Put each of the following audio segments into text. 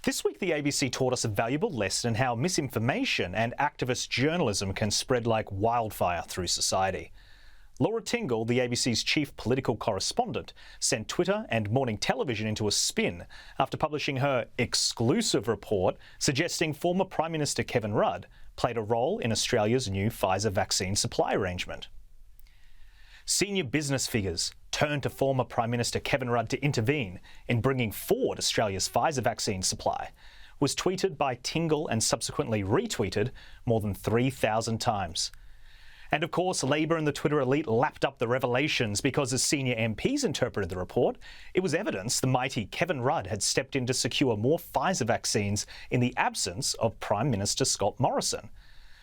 This week, the ABC taught us a valuable lesson in how misinformation and activist journalism can spread like wildfire through society. Laura Tingle, the ABC's chief political correspondent, sent Twitter and morning television into a spin after publishing her exclusive report suggesting former Prime Minister Kevin Rudd played a role in Australia's new Pfizer vaccine supply arrangement. Senior business figures turned to former Prime Minister Kevin Rudd to intervene in bringing forward Australia's Pfizer vaccine supply, was tweeted by Tingle and subsequently retweeted more than 3,000 times. And of course, Labor and the Twitter elite lapped up the revelations because as senior MPs interpreted the report, it was evidence the mighty Kevin Rudd had stepped in to secure more Pfizer vaccines in the absence of Prime Minister Scott Morrison.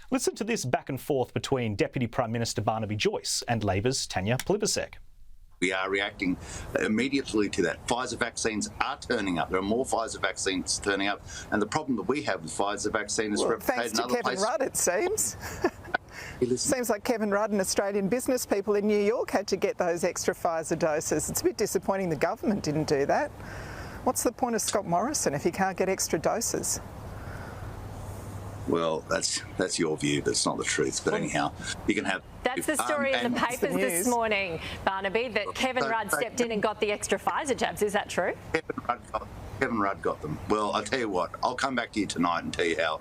Listen to this back and forth between Deputy Prime Minister Barnaby Joyce and Labor's Tanya Plibersek. We are reacting immediately to that. Pfizer vaccines are turning up. There are more Pfizer vaccines turning up. And the problem that we have with Pfizer vaccine is replicated thanks in to other Kevin places. Rudd, it seems. Seems like Kevin Rudd and Australian business people in New York had to get those extra Pfizer doses. It's a bit disappointing the government didn't do that. What's the point of Scott Morrison if he can't get extra doses? Well, that's your view, but it's not the truth. But anyhow, you can have... That's the story in the papers this morning, Barnaby, that Kevin Rudd stepped in and got the extra Pfizer jabs. Is that true? Kevin Rudd got them. Well, I'll tell you what, I'll come back to you tonight and tell you how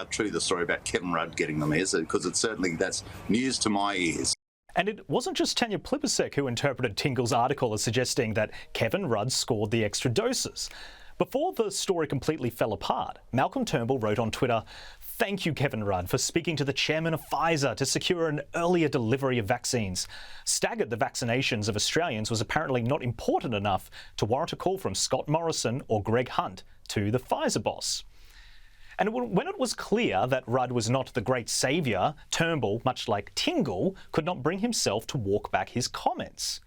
true the story about Kevin Rudd getting them is, because that's news to my ears. And it wasn't just Tanya Plibersek who interpreted Tingle's article as suggesting that Kevin Rudd scored the extra doses. Before the story completely fell apart, Malcolm Turnbull wrote on Twitter, "Thank you, Kevin Rudd, for speaking to the chairman of Pfizer to secure an earlier delivery of vaccines. Staggered the vaccinations of Australians was apparently not important enough to warrant a call from Scott Morrison or Greg Hunt to the Pfizer boss." And when it was clear that Rudd was not the great saviour, Turnbull, much like Tingle, could not bring himself to walk back his comments.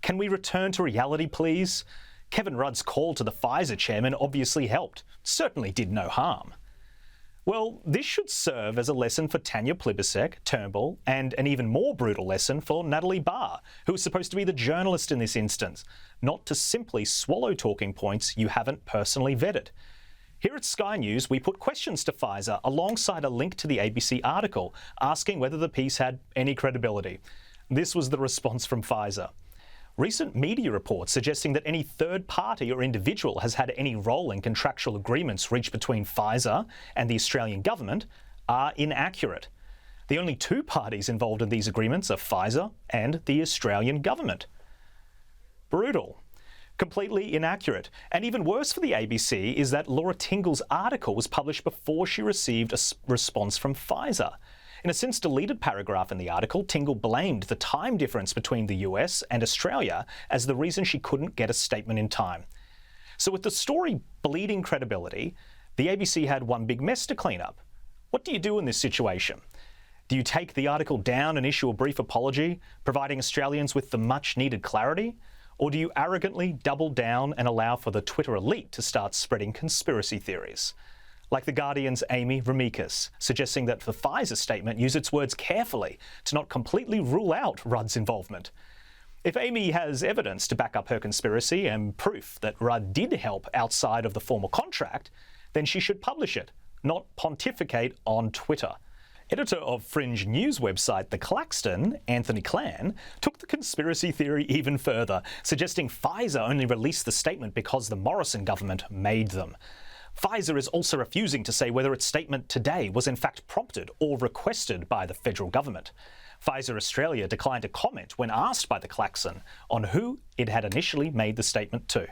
Can we return to reality, please? Kevin Rudd's call to the Pfizer chairman obviously helped, certainly did no harm. Well, this should serve as a lesson for Tanya Plibersek, Turnbull, and an even more brutal lesson for Natalie Barr, who is supposed to be the journalist in this instance, not to simply swallow talking points you haven't personally vetted. Here at Sky News, we put questions to Pfizer alongside a link to the ABC article, asking whether the piece had any credibility. This was the response from Pfizer. Recent media reports suggesting that any third party or individual has had any role in contractual agreements reached between Pfizer and the Australian government are inaccurate. The only two parties involved in these agreements are Pfizer and the Australian government. Brutal. Completely inaccurate. And even worse for the ABC is that Laura Tingle's article was published before she received a response from Pfizer. In a since-deleted paragraph in the article, Tingle blamed the time difference between the US and Australia as the reason she couldn't get a statement in time. So with the story bleeding credibility, the ABC had one big mess to clean up. What do you do in this situation? Do you take the article down and issue a brief apology, providing Australians with the much-needed clarity? Or do you arrogantly double down and allow for the Twitter elite to start spreading conspiracy theories? Like The Guardian's Amy Ramikis, suggesting that the Pfizer statement use its words carefully to not completely rule out Rudd's involvement. If Amy has evidence to back up her conspiracy and proof that Rudd did help outside of the formal contract, then she should publish it, not pontificate on Twitter. Editor of fringe news website The Claxton, Anthony Clan, took the conspiracy theory even further, suggesting Pfizer only released the statement because the Morrison government made them. Pfizer is also refusing to say whether its statement today was in fact prompted or requested by the federal government. Pfizer Australia declined to comment when asked by the Claxon on who it had initially made the statement to.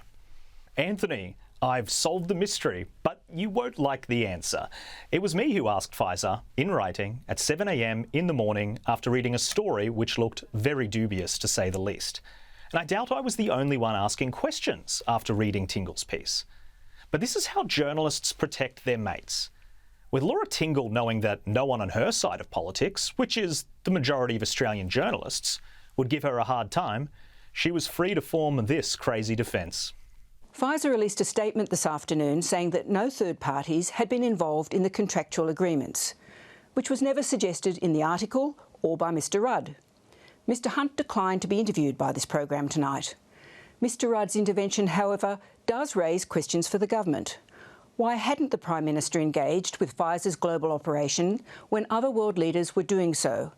Anthony, I've solved the mystery, but you won't like the answer. It was me who asked Pfizer, in writing, at 7 a.m. in the morning after reading a story which looked very dubious, to say the least. And I doubt I was the only one asking questions after reading Tingle's piece. But this is how journalists protect their mates. With Laura Tingle knowing that no one on her side of politics, which is the majority of Australian journalists, would give her a hard time, she was free to form this crazy defence. Pfizer released a statement this afternoon saying that no third parties had been involved in the contractual agreements, which was never suggested in the article or by Mr Rudd. Mr Hunt declined to be interviewed by this program tonight. Mr Rudd's intervention, however, does raise questions for the government. Why hadn't the Prime Minister engaged with Pfizer's global operation when other world leaders were doing so?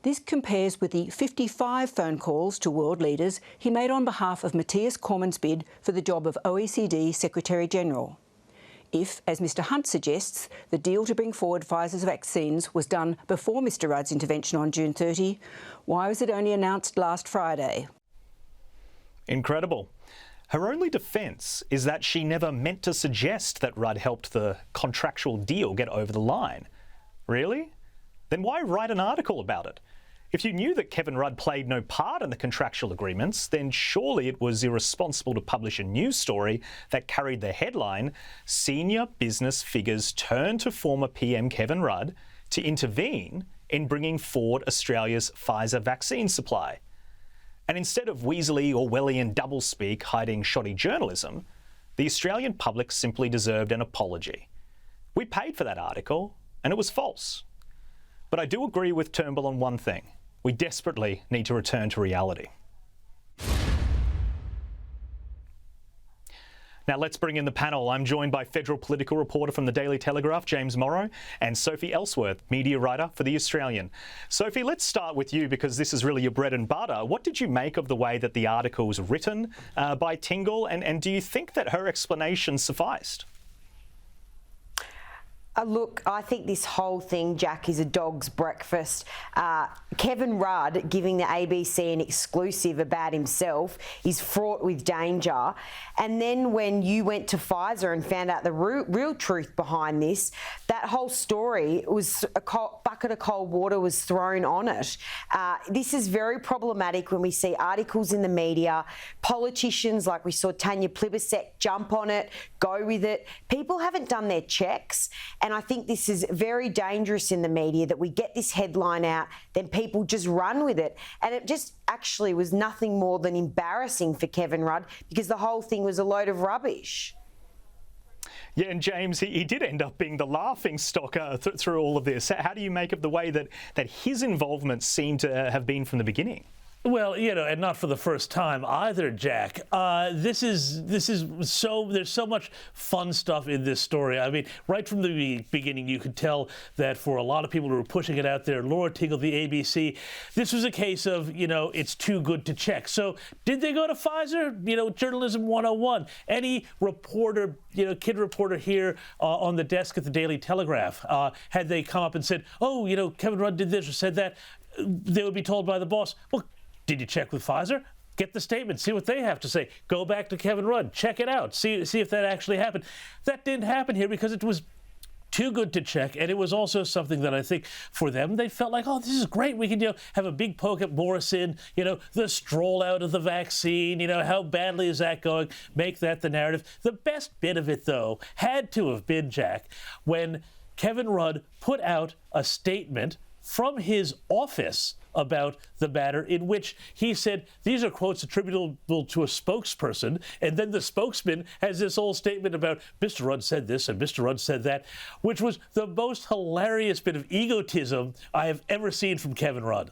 This compares with the 55 phone calls to world leaders he made on behalf of Matthias Cormann's bid for the job of OECD Secretary-General. If, as Mr Hunt suggests, the deal to bring forward Pfizer's vaccines was done before Mr Rudd's intervention on June 30, why was it only announced last Friday? Incredible. Her only defence is that she never meant to suggest that Rudd helped the contractual deal get over the line. Really? Then why write an article about it? If you knew that Kevin Rudd played no part in the contractual agreements, then surely it was irresponsible to publish a news story that carried the headline, "Senior business figures turn to former PM Kevin Rudd to intervene in bringing forward Australia's Pfizer vaccine supply." And instead of Weasley Orwellian doublespeak hiding shoddy journalism, the Australian public simply deserved an apology. We paid for that article, and it was false. But I do agree with Turnbull on one thing. We desperately need to return to reality. Now let's bring in the panel. I'm joined by federal political reporter from the Daily Telegraph, James Morrow, and Sophie Ellsworth, media writer for The Australian. Sophie, let's start with you because this is really your bread and butter. What did you make of the way that the article was written by Tingle, and do you think that her explanation sufficed? Look, I think this whole thing, Jack, is a dog's breakfast. Kevin Rudd giving the ABC an exclusive about himself is fraught with danger. And then when you went to Pfizer and found out the real truth behind this, that whole story was a bucket of cold water was thrown on it. This is very problematic when we see articles in the media, politicians like we saw Tanya Plibersek jump on it, go with it. People haven't done their checks. And I think this is very dangerous in the media that we get this headline out, then people just run with it. And it just actually was nothing more than embarrassing for Kevin Rudd because the whole thing was a load of rubbish. Yeah, and James, he did end up being the laughing stock through all of this. How do you make of the way that his involvement seemed to have been from the beginning? Well, you know, and not for the first time either, Jack. This is so, there's so much fun stuff in this story. I mean, right from the beginning, you could tell that for a lot of people who were pushing it out there, Laura Tingle, the ABC, this was a case of, you know, it's too good to check. So did they go to Pfizer? You know, journalism 101. Any reporter, you know, kid reporter here on the desk at the Daily Telegraph, had they come up and said, oh, you know, Kevin Rudd did this or said that, they would be told by the boss, well, did you check with Pfizer? Get the statement, see what they have to say. Go back to Kevin Rudd, check it out, see if that actually happened. That didn't happen here because it was too good to check, and it was also something that I think for them, they felt like, oh, this is great. We can, you know, have a big poke at Morrison, you know, the stroll out of the vaccine, you know, how badly is that going? Make that the narrative. The best bit of it, though, had to have been, Jack, when Kevin Rudd put out a statement from his office about the matter in which he said these are quotes attributable to a spokesperson, and then the spokesman has this whole statement about Mr. Rudd said this and Mr. Rudd said that, which was the most hilarious bit of egotism I have ever seen from Kevin Rudd.